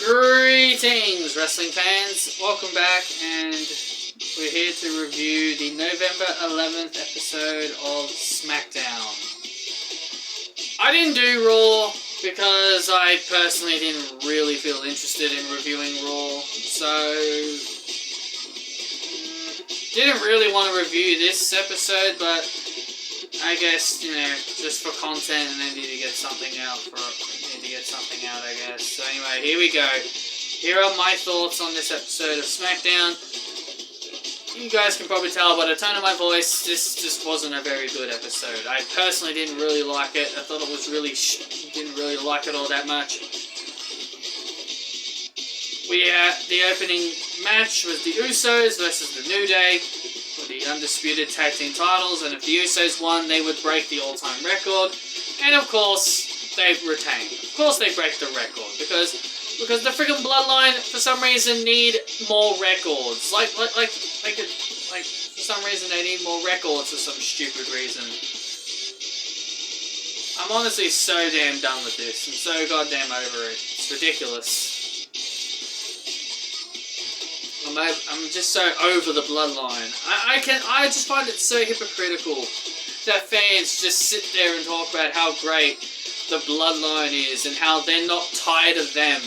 Greetings, wrestling fans. Welcome back, and we're here to review the November 11th episode of Smackdown. I didn't do Raw because I personally didn't really feel interested in reviewing Raw, so didn't really want to review this episode, but I guess, just for content, and then need to get something out, I guess. So anyway, here we go. Here are my thoughts on this episode of Smackdown. You guys can probably tell by the tone of my voice, this just wasn't a very good episode. I personally didn't really like it. I thought it was really didn't really like it all that much. The opening match was the Usos versus the New Day for the undisputed tag team titles, and if the Usos won, they would break the all-time record. And of course, they retained. Of course, they break the record because the freaking Bloodline for some reason need more records. Like for some reason they need more records for some stupid reason. I'm honestly so damn done with this. I'm so goddamn over it. It's ridiculous. I'm just so over the Bloodline. I just find it so hypocritical that fans just sit there and talk about how great the Bloodline is and how they're not tired of them,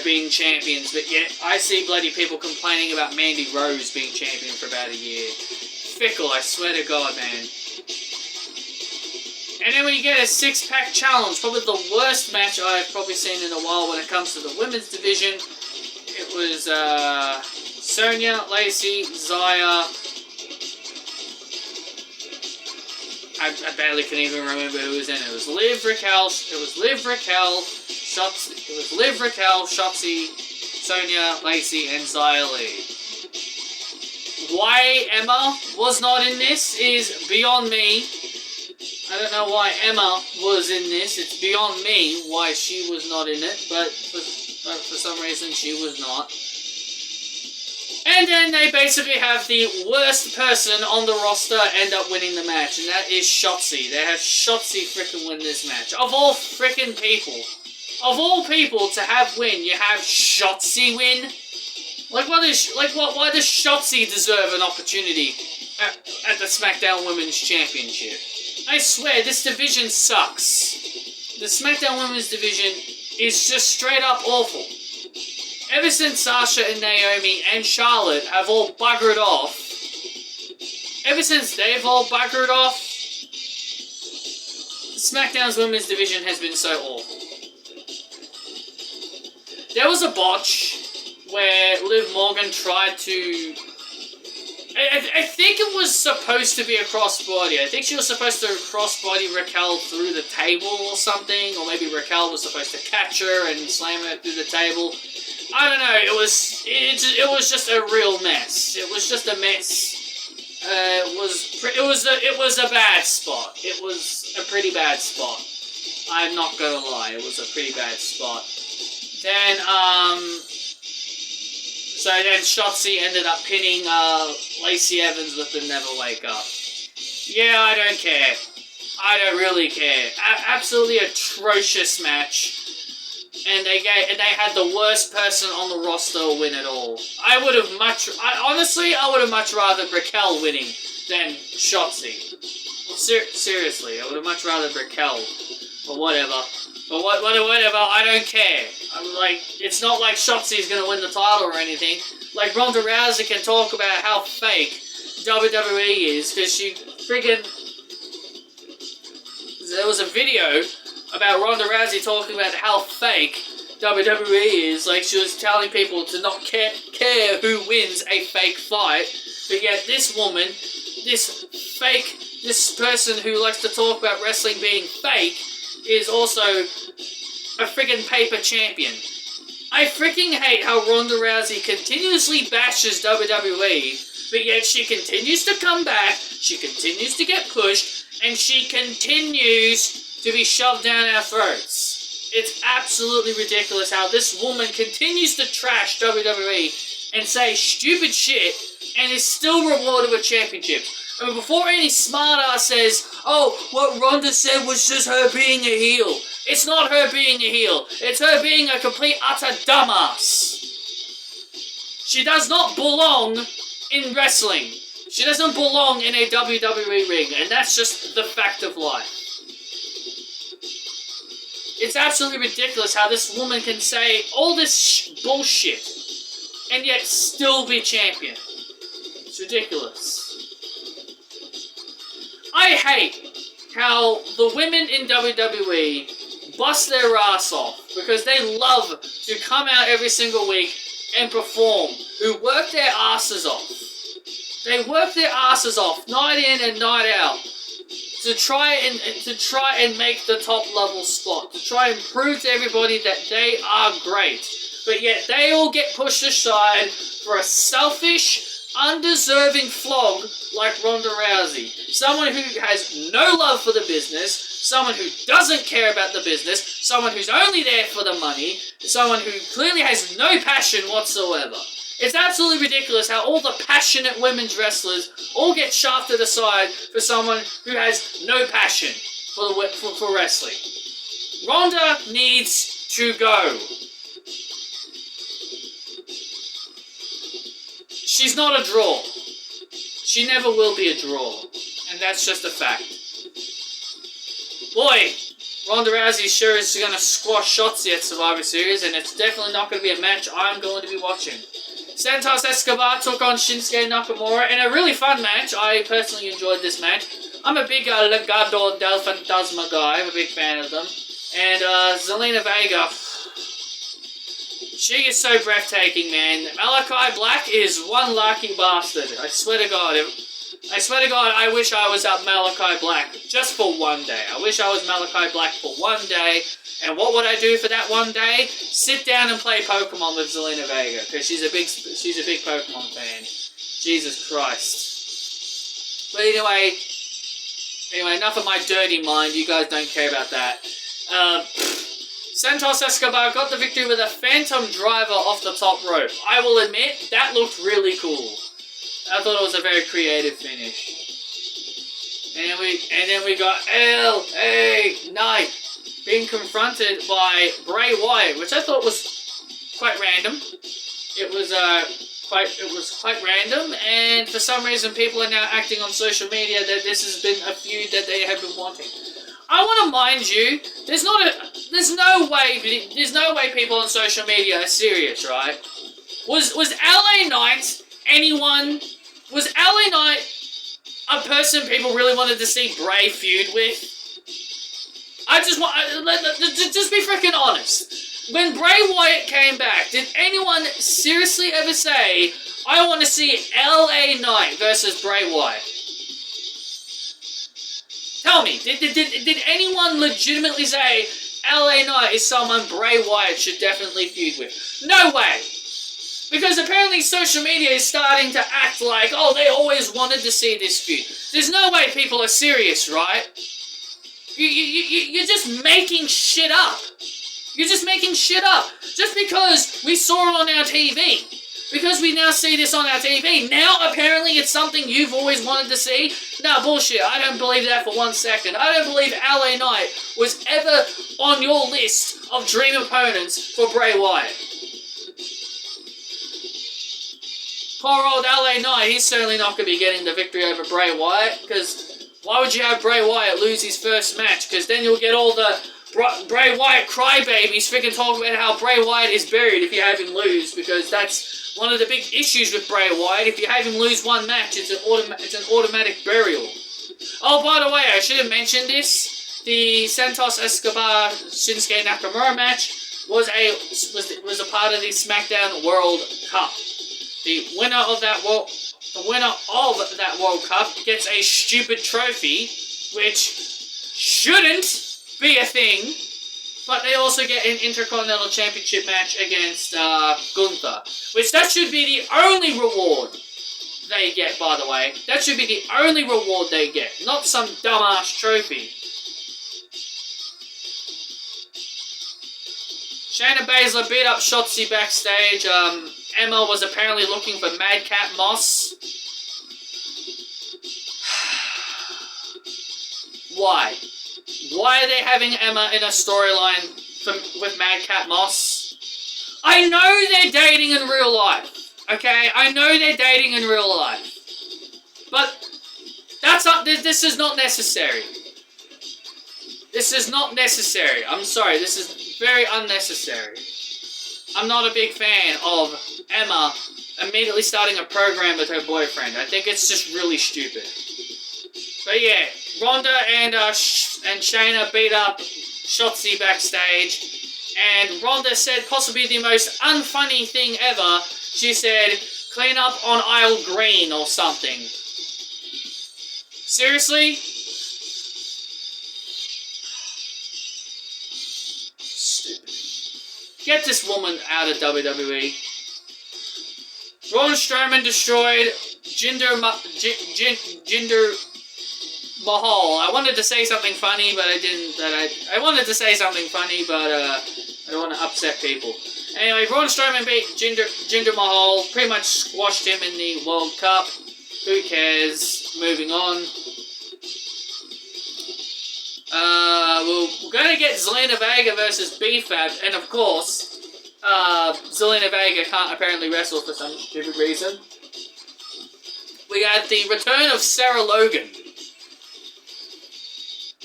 being champions, but yet I see bloody people complaining about Mandy Rose being champion for about a year. Fickle, I swear to God, man. And then when you get a six-pack challenge, probably the worst match I've probably seen in a while when it comes to the women's division. It was Sonya, Lacey, Zaya. I barely can even remember who was in it. It was Liv Raquel, Shotzi, Sonya, Lacey, and Zia Lee. Why Emma was not in this is beyond me. I don't know why Emma was in this. It's beyond me why she was not in it, but for some reason she was not. And then they basically have the worst person on the roster end up winning the match, and that is Shotzi. They have Shotzi frickin' win this match. Of all frickin' people. Of all people to have win, you have Shotzi win? Why does Shotzi deserve an opportunity at the SmackDown Women's Championship? I swear, this division sucks. The SmackDown Women's division is just straight up awful. Ever since Sasha and Naomi and Charlotte have all buggered off, SmackDown's women's division has been so awful. There was a botch where Liv Morgan tried to... I think it was supposed to be a crossbody. I think she was supposed to crossbody Raquel through the table or something, or maybe Raquel was supposed to catch her and slam her through the table. I don't know, it was just a real mess. It was just a mess. It was a bad spot. It was a pretty bad spot. I'm not gonna lie, it was a pretty bad spot. Then, so then Shotzi ended up pinning, Lacey Evans with the Never Wake Up. Yeah, I don't care. I don't really care. Absolutely atrocious match. And they had the worst person on the roster win it all. I would have much rather Raquel winning than Shotzi. Seriously, I would have much rather Raquel. But whatever. Whatever, I don't care. It's not like Shotzi's gonna win the title or anything. Like, Ronda Rousey can talk about how fake WWE is, because she friggin'... There was a video about Ronda Rousey talking about how fake WWE is. Like, she was telling people to not care who wins a fake fight, but yet this woman, this person who likes to talk about wrestling being fake, is also a friggin' paper champion. I freaking hate how Ronda Rousey continuously bashes WWE, but yet she continues to come back, she continues to get pushed, and she continues to be shoved down our throats. It's absolutely ridiculous how this woman continues to trash WWE and say stupid shit and is still rewarded with championships. Before any smartass says, oh, what Ronda said was just her being a heel. It's not her being a heel. It's her being a complete utter dumbass. She does not belong in wrestling. She doesn't belong in a WWE ring, and that's just the fact of life. It's absolutely ridiculous how this woman can say all this bullshit and yet still be champion. It's ridiculous. I hate how the women in WWE bust their ass off because they love to come out every single week and perform, who work their asses off. They work their asses off night in and night out to try and make the top level spot, to try and prove to everybody that they are great. But yet they all get pushed aside for a selfish, undeserving flog like Ronda Rousey. Someone who has no love for the business, someone who doesn't care about the business, someone who's only there for the money, someone who clearly has no passion whatsoever. It's absolutely ridiculous how all the passionate women's wrestlers all get shafted aside for someone who has no passion for wrestling. Ronda needs to go. She's not a draw. She never will be a draw. And that's just a fact. Boy, Ronda Rousey sure is going to squash Shotzi at Survivor Series, and it's definitely not going to be a match I'm going to be watching. Santos Escobar took on Shinsuke Nakamura in a really fun match. I personally enjoyed this match. I'm a big Legado del Fantasma guy. I'm a big fan of them. And Zelina Vega, she is so breathtaking, man. Malachi Black is one lucky bastard. I swear to God. I wish I was Malachi Black just for one day. I wish I was Malachi Black for one day. And what would I do for that one day? Sit down and play Pokemon with Zelina Vega, because she's a big Pokemon fan. Jesus Christ. But anyway, enough of my dirty mind. You guys don't care about that. Santos Escobar got the victory with a Phantom Driver off the top rope. I will admit, that looked really cool. I thought it was a very creative finish. And then we got LA Knight being confronted by Bray Wyatt, which I thought was quite random. It was quite random, and for some reason people are now acting on social media that this has been a feud that they have been wanting. I want to mind you, there's no way people on social media are serious, right? Was LA Knight a person people really wanted to see Bray feud with? Just be freaking honest. When Bray Wyatt came back, did anyone seriously ever say, I want to see LA Knight versus Bray Wyatt? Tell me, did anyone legitimately say LA Knight is someone Bray Wyatt should definitely feud with? No way! Because apparently social media is starting to act like, oh, they always wanted to see this feud. There's no way people are serious, right? You're just making shit up. You're just making shit up. Just because we saw it on our TV. Because we now see this on our TV. Now apparently it's something you've always wanted to see. Nah, bullshit. I don't believe that for 1 second. I don't believe LA Knight was ever on your list of dream opponents for Bray Wyatt. Poor old LA Knight, he's certainly not going to be getting the victory over Bray Wyatt, because why would you have Bray Wyatt lose his first match? Because then you'll get all the Bray Wyatt crybabies freaking talking about how Bray Wyatt is buried if you have him lose, because that's one of the big issues with Bray Wyatt. If you have him lose one match, it's an automatic burial. Oh, by the way, I should have mentioned this. The Santos Escobar Shinsuke Nakamura match was a part of the Smackdown World Cup. The winner of that World Cup gets a stupid trophy, which shouldn't be a thing, but they also get an Intercontinental Championship match against Gunther, which that should be the only reward they get, by the way. That should be the only reward they get, not some dumbass trophy. Shayna Baszler beat up Shotzi backstage. Emma was apparently looking for Madcap Moss. Why? Why are they having Emma in a storyline with Madcap Moss? I know they're dating in real life. Okay? I know they're dating in real life. But this is not necessary. This is not necessary. I'm sorry, this is very unnecessary. I'm not a big fan of Emma immediately starting a program with her boyfriend. I think it's just really stupid. But yeah, Ronda and Shayna beat up Shotzi backstage, and Ronda said possibly the most unfunny thing ever. She said, "Clean up on aisle green" or something. Seriously? Stupid. Get this woman out of WWE. Braun Strowman destroyed Jinder Mahal. I wanted to say something funny, but I didn't. I wanted to say something funny, but I don't want to upset people. Anyway, Braun Strowman beat Jinder Mahal, pretty much squashed him in the World Cup. Who cares? Moving on. We're going to get Zelina Vega versus B-Fab, and of course, Zelina Vega can't apparently wrestle for some stupid reason. We got the return of Sarah Logan.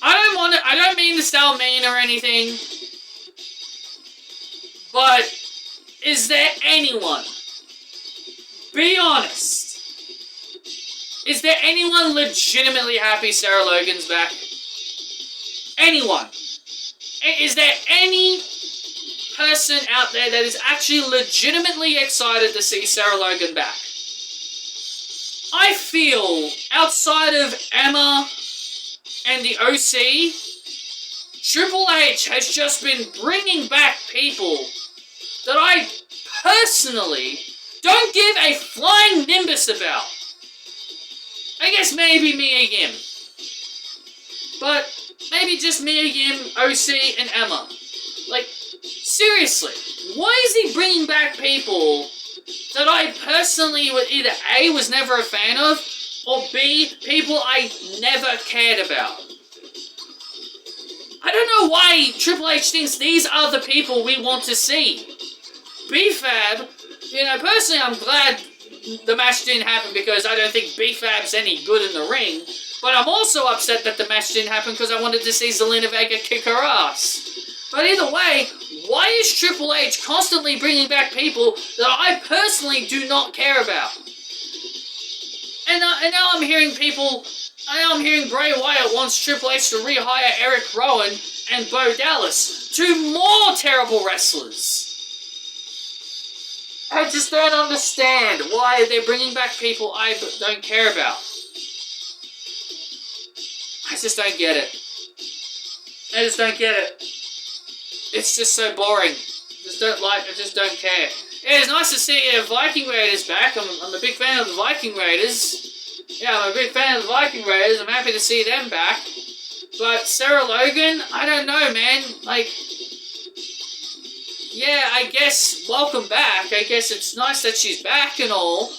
I don't mean to sound mean or anything, but is there anyone, be honest, is there anyone legitimately happy Sarah Logan's back? Anyone? Is there any person out there that is actually legitimately excited to see Sarah Logan back? I feel, outside of Emma and the OC, Triple H has just been bringing back people that I personally don't give a flying nimbus about. I guess maybe Mia Yim. But maybe just Mia Yim, OC, and Emma. Like, seriously, why is he bringing back people that I personally would either A, was never a fan of, or B, people I never cared about? I don't know why Triple H thinks these are the people we want to see. B-Fab, personally I'm glad the match didn't happen because I don't think B-Fab's any good in the ring, but I'm also upset that the match didn't happen because I wanted to see Zelina Vega kick her ass. But either way, why is Triple H constantly bringing back people that I personally do not care about? And now I'm hearing Bray Wyatt wants Triple H to rehire Eric Rowan and Bo Dallas, two more terrible wrestlers. I just don't understand why they're bringing back people I don't care about. I just don't get it. I just don't get it. It's just so boring. I just don't care. Yeah, it's nice to see Viking Raiders back. I'm a big fan of the Viking Raiders. Yeah, I'm a big fan of the Viking Raiders. I'm happy to see them back. But Sarah Logan, I don't know, man. Yeah, I guess welcome back. I guess it's nice that she's back and all.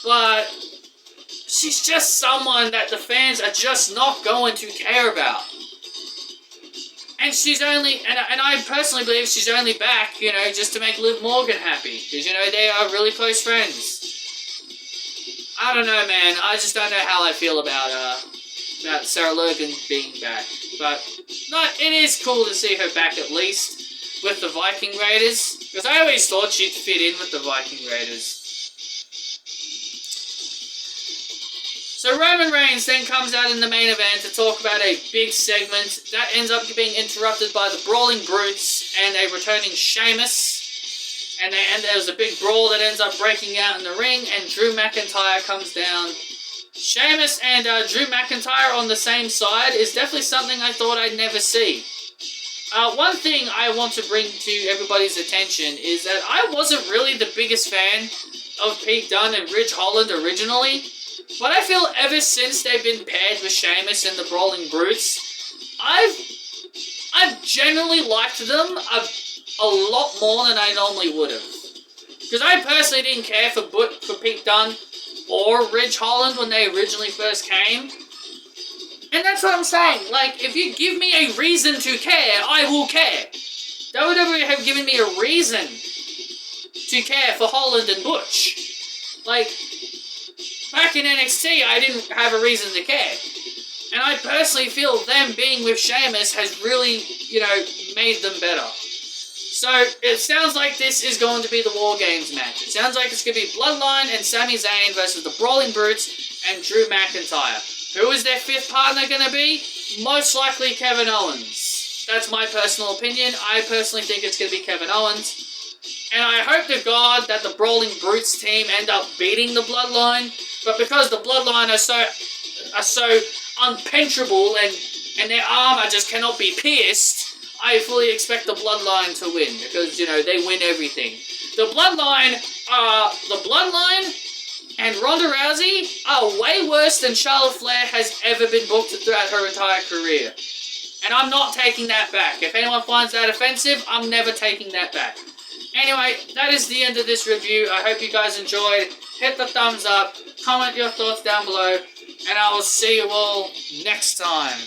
But she's just someone that the fans are just not going to care about. And she's only, and I personally believe she's only back, just to make Liv Morgan happy. Because, they are really close friends. I don't know, man. I just don't know how I feel about Sarah Logan being back. But, no, it is cool to see her back at least with the Viking Raiders. Because I always thought she'd fit in with the Viking Raiders. So Roman Reigns then comes out in the main event to talk about a big segment. That ends up being interrupted by the Brawling Brutes and a returning Sheamus. And there was a big brawl that ends up breaking out in the ring, and Drew McIntyre comes down. Sheamus and Drew McIntyre on the same side is definitely something I thought I'd never see. One thing I want to bring to everybody's attention is that I wasn't really the biggest fan of Pete Dunne and Ridge Holland originally. But I feel ever since they've been paired with Sheamus and the Brawling Brutes, I've generally liked them a lot more than I normally would have. Because I personally didn't care for Pete Dunne or Ridge Holland when they originally first came. And that's what I'm saying. Like, if you give me a reason to care, I will care. WWE have given me a reason to care for Holland and Butch. Like, back in NXT, I didn't have a reason to care. And I personally feel them being with Sheamus has really, made them better. So, it sounds like this is going to be the War Games match. It sounds like it's going to be Bloodline and Sami Zayn versus the Brawling Brutes and Drew McIntyre. Who is their fifth partner going to be? Most likely Kevin Owens. That's my personal opinion. I personally think it's going to be Kevin Owens. And I hope to God that the Brawling Brutes team end up beating the Bloodline. But because the Bloodline are so unpenetrable and their armor just cannot be pierced, I fully expect the Bloodline to win, because, they win everything. The Bloodline and Ronda Rousey are way worse than Charlotte Flair has ever been booked throughout her entire career. And I'm not taking that back. If anyone finds that offensive, I'm never taking that back. Anyway, that is the end of this review. I hope you guys enjoyed. Hit the thumbs up, comment your thoughts down below, and I will see you all next time.